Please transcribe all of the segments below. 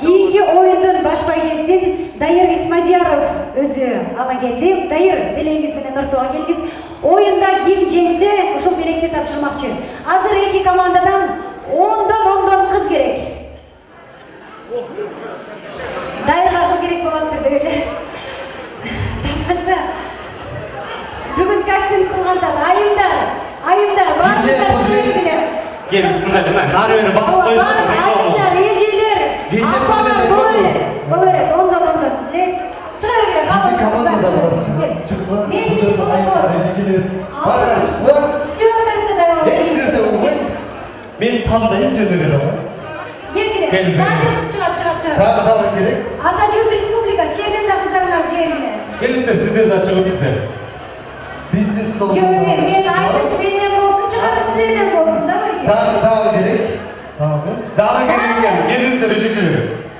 Кийинки оюндун баш байгесин Дайыр Исмадияров өзү ала келди. Дайыр, белеңиз менен ортого келиңиз. Оюнда ким жеңсе, ошол белекти тапшырмакчы. Азыр эки командадан 10 кыз керек. Дайырга кыз керек болуптур деп эле. Тамаша. Бүгүн костюм кылганда айымдар, баарыңыздар чыгып Келіңіз, нары бері басып қойсын. Айымдар, ежелер, апалар бұл өрет, ондан тізілес. Чығар керек, Біздің команда да бар. Шықла, бұжырды айымдар, ежелер. Бадырар, шықла. Стюардесса да бар. Ешнерсе болмай. Мен тамдайым жөндер еді. Керек. Дайыр қыз шығат. Тағы керек. Ата жұрт республика, сіздерден да қыздарыңар жеңіне. Келіңіздер, сіздер де шығып кетсіздер. Бизнес стол. Мен айтыш менен болсын, шығарыш сіздерден болсын, да ма? Тағы керек. Дағы керек. Келіңіздер, өшекелер.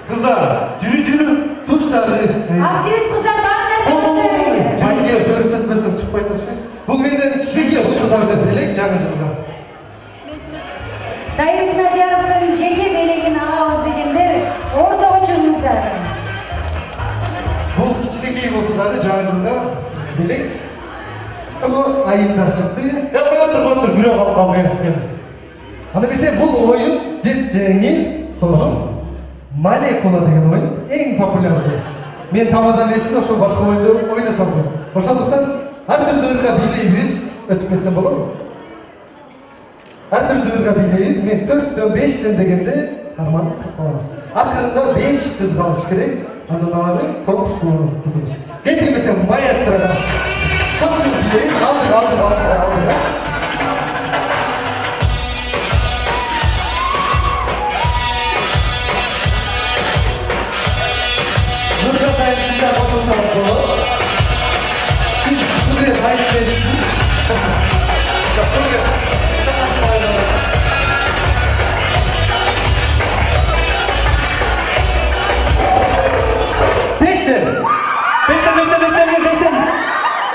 Қыздар, жүрі. Туштағы. Активист қыздар бағынар деп Майер көрсетмесім çıkпай тұршы. Бұл менен кішірекке бұшқыдарды белек жаңа жылға. Дайыр Исмадияровтың жеке белегін алабыз дегендер ортаға шығыңыздар. Бұл кішірекке болсын дағы жаңа жылға белек. Бұл айымдар шықты. Отыр, біреу қалып келіңіз. Ана бесе бұл ойын жеңіл соғым. Молекула деген ойын ең популярды. Мен тамадан естім, ошол башқа ойынды ойнатамын. Ошондуктан әртүрлі ырға билейбиз, өтүп кетсем болобу? Әртүрлі ырға билейбиз, мен 4-5 дегенде арман тұрып қаламыз. Ақырында 5 қыз қалыш керек, андан ары конкурсының қызығыш. Кетірмесем маэстроға шапшылық билейбиз, алдық. Sizler başlasanız olur. Siz buraya hayır verirsiniz.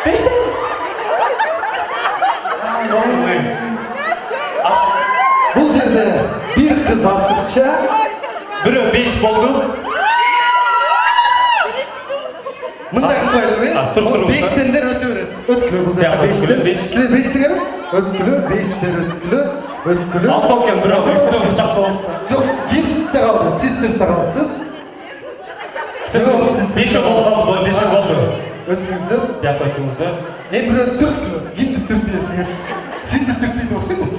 Beşten. Bu yerde bir kız aşıkça. Biri 5 oldu. Мындай қойылмен, ол 5-тендер өткілі бұл жақта 5-тер. Сілер 5-тер ем? Өткілі, 5-тер өткілі. Алып өткен бір өткілі ұшақта болсын. Жоқ, кем сұртта қалды, сіз сұртта қалыпсыз. 5 болды. Өткіңізді? Өткіңізді. Мен бір түрткілі, кемді түрт дейсің. Сізді түрт дейді оқшыңыз.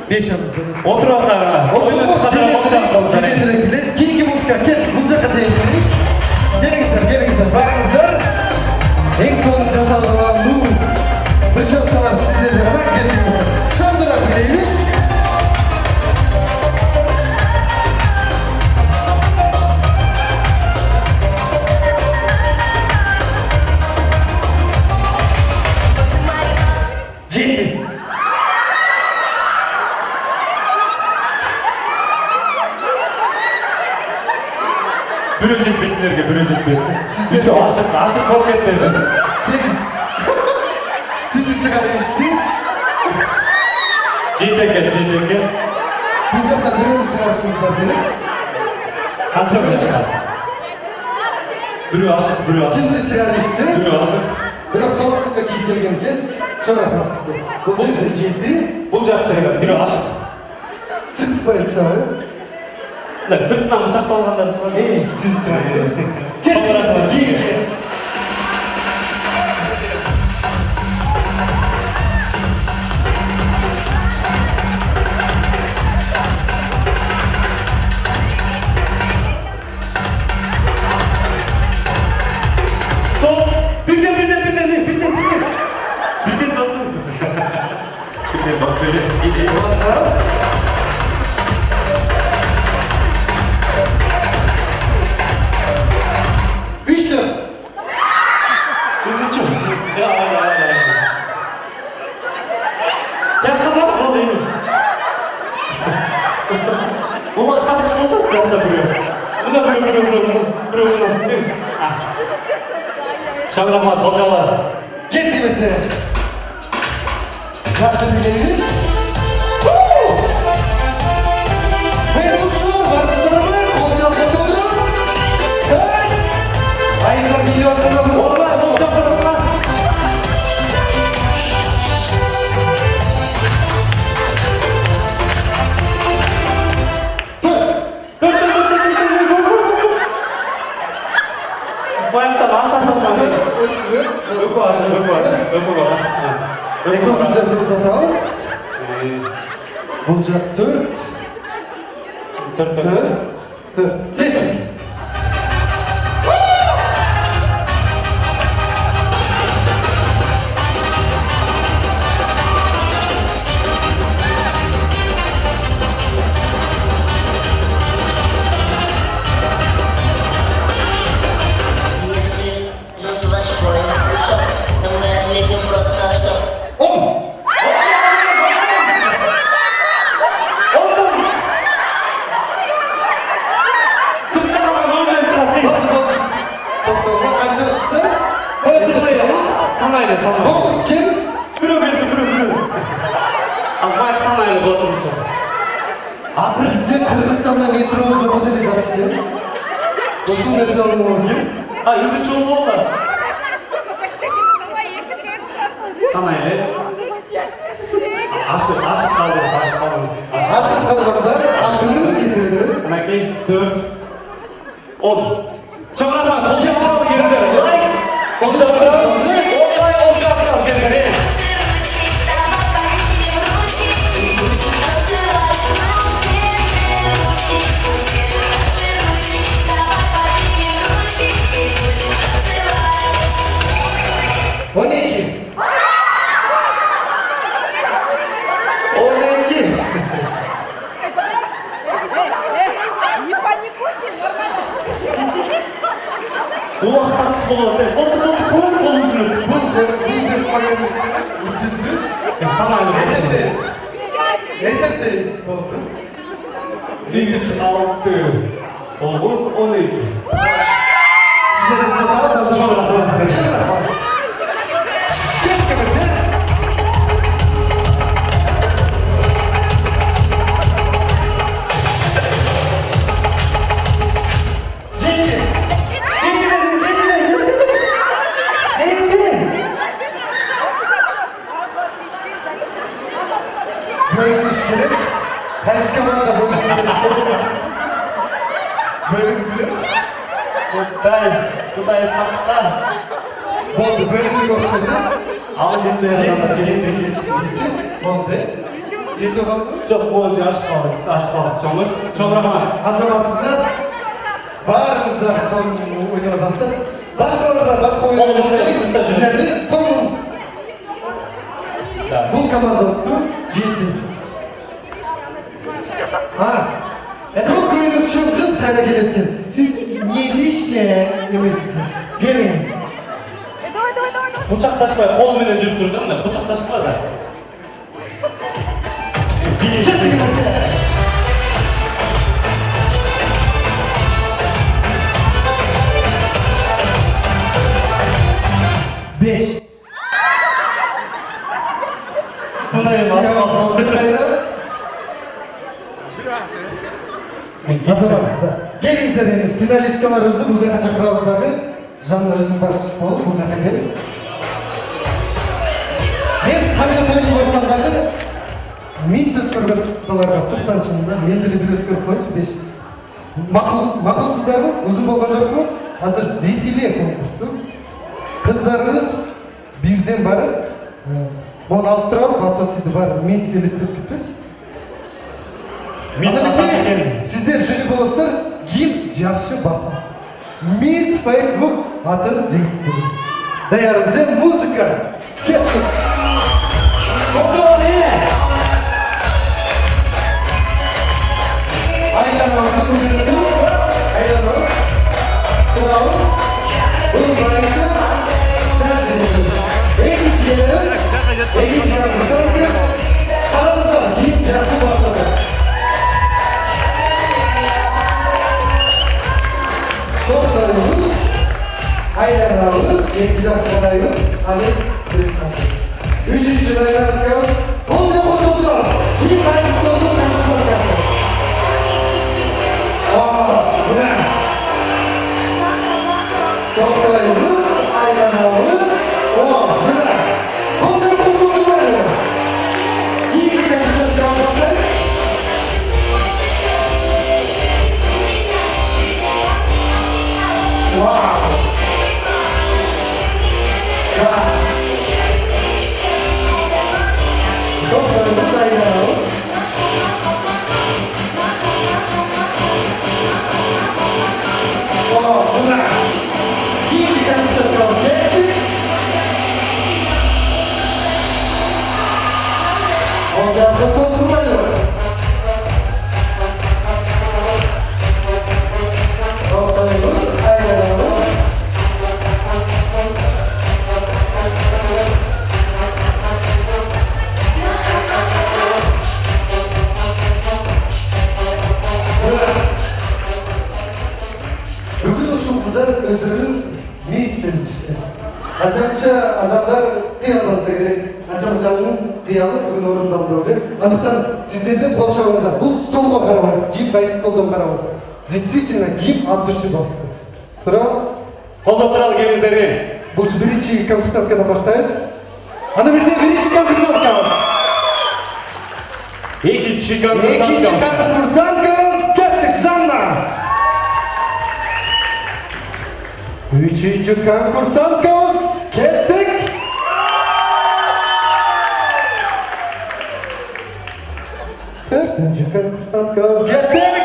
5 өңізді. Отыр ата. Ойын çıxадыра болчақ болды. Білес, кейінгі музыка кет, бұл жаққа жайын. Келіңіздер, барыңыздар. Ең соңын жасалған бұл прическалар сіздерде ғана келдіңіз. Шамдырақ білейміз. Жетті. Bürü жетпейтіндерге bürü жетпейді. Үйтіп ашық болып кетті. Сізді шығарайыншты. Жетеке. Бұл жақта біреуді шығарышыңыздар керек. Қанша бürü? Bürü ашық. Сізді шығарайыншты. Bürü ашық. Бірақ соңғы күнде кейін келген кез çok рахматсызды. Бұл жерде жетті. Бұл жақта bürü ашық. Çıkmayın çağır. Sırtından bıçak alғандар шығар. Siz шығарыңыз. Кетіңіздер, кейін. Şangrama hocalar. Gitmesi. Yaşlı bileyiniz. Öpüp başlasın. Ekranımızda uzatağız. Olacak 4. 4. Gel. Sanayla. Dokuz kim? Bürü. Azmayı sanayla boğutmuştum. Bizde Kırgızistan'da metro olacak o deli karşıya. Dokuz nerede olmalı kim? Ha, yüzü çoğu oldu. Sanayla. Aşık kaldınız. Aşık kalmadan aklını getiririz. Demek 4, 10. Çok rahmet, olacaklar mı geride? Olacaklar mı? Geride. O ne ki? 12. Bu vakit tartışma olur değil. Kolunu sürüp. Bu zırhmanın üzüldü. Sanayla. Resetteyiz. Oldu. 6. Oğuz 12. Sizlerin daha da zamanı. Keşke Bölünmüş gerek. Ters kamera da bölünmüş Bölündü. Kutay esnafta. Oldu. Bölündü gösterdi. Ama şimdi Oldu. Ciddi kaldı. çok bolca aşk kaldı. Çok rahmet. Azamatsızlar. Bağrımızda son oynayamazlar. Başka oynayamazlar. Sizlerde son. Bu komanda oldu. Ciddi. Ha. Çok oyunu çok kız hareket ettiniz. Siz gelişle yemezsiniz. Geliniz. Bıçak taşmaya kol bile cüttürdüm de bıçak taşma da. Ciddi mesele. Beş. Kutay'ın aşk kaldı. Azamatsızlar. Gelin izleyelim. Finalistkalarımızda Bulca Kaçakıravız'daki Жанна өзің басшы болып бұл жаққа келіп. Мен қанша тойды болсамдағы мисс өткөрген балаларға сұқтан шынында менділі бір өткөріп қойшы беш. Мақұлсыздар ма? Ұзын болған жоқ па? Қазір дефиле конкурсы. Қыздарыңыз бірден барып, оны алып тұрамыз, батыр сізді барып мисс елестеп кетпес. Сіздер жүрі боласыздар, кім жақшы баса. Мисс Фейсбук атын жеңіп бүгін. Даярымызда музыка. Кеттік. Айланамыз көңілді. Айланамыз. Тұрауыз. Бұл барысы. Тәжіріміз. Екінші еліміз. Екінші еліміз. Қарамызда кім жақшы басады. Topllarımız, aylarlarımız, 8 haftalarımız, hadi bırakmasın. Üçüncü aylarımız kalır, bolca oturur. İyi kayıtsız otur, kayıtsız otur. Bu ne? Topllarımız, aylarlarımız, bu ne? Bolca oturur. İyi kayıtsız otur. Wow! God! Канча адамдар кыялданса керек. Атамжанның кыялы бүгін орындалды деп ойлаймын. Андықтан сіздердің қол шабыңыздар. Бұл столға қарабай, ким қайсы столдан қарабай. Действительно, ким от души басты. Тұра? Қолдап тұралы келіңіздерге. Бұл бірінші конкурсанткадан баштайыз. Ана бізде бірінші конкурсанткамыз. Екінші Екінші конкурсанткамыз кеттік Жанна. Üçüncü konkursantkамыз кеттік. Төртінші конкурсанткамыз кеттік.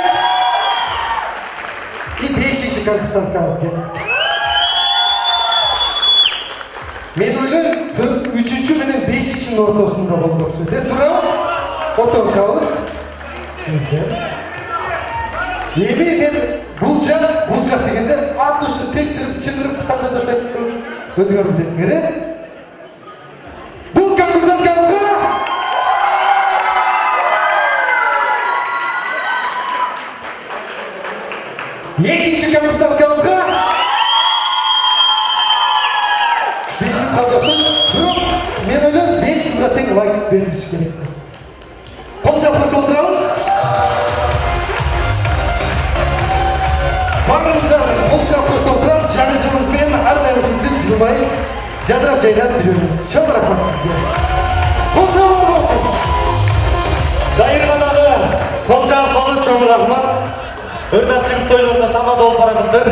И бешінші конкурсанткамыз кеттік. Мен ойлаймын, üçüncü менен бешіншінің ортасында болды оқшы. Тұрам, ортаға чабыз. Еме мен бұл жақ дегенде ат ұшы тіл-түріп, чыңырып, саңдап тастайды. Өзіңердің білесіңер, е? Бұл конкурсанткамызға екінші конкурсанткамызға бешік қалдырсын. Бірақ мен ойлаймын, 5 қызға тең лайк беріліш керек. Қол шапқыш отырамыз. Барлығымыздар қол шапқыш отырамыз. Жаңа-жаңымызбен әрдайым сөйтіп жылмай жадырап жайнап жүреміз. Шын рахмат сізге. Қол шапқыш болсын. Дайырғанағы қолжағы қолы чоң рахмат. Өрнақ жігіт тойларына тамада болып баратындар.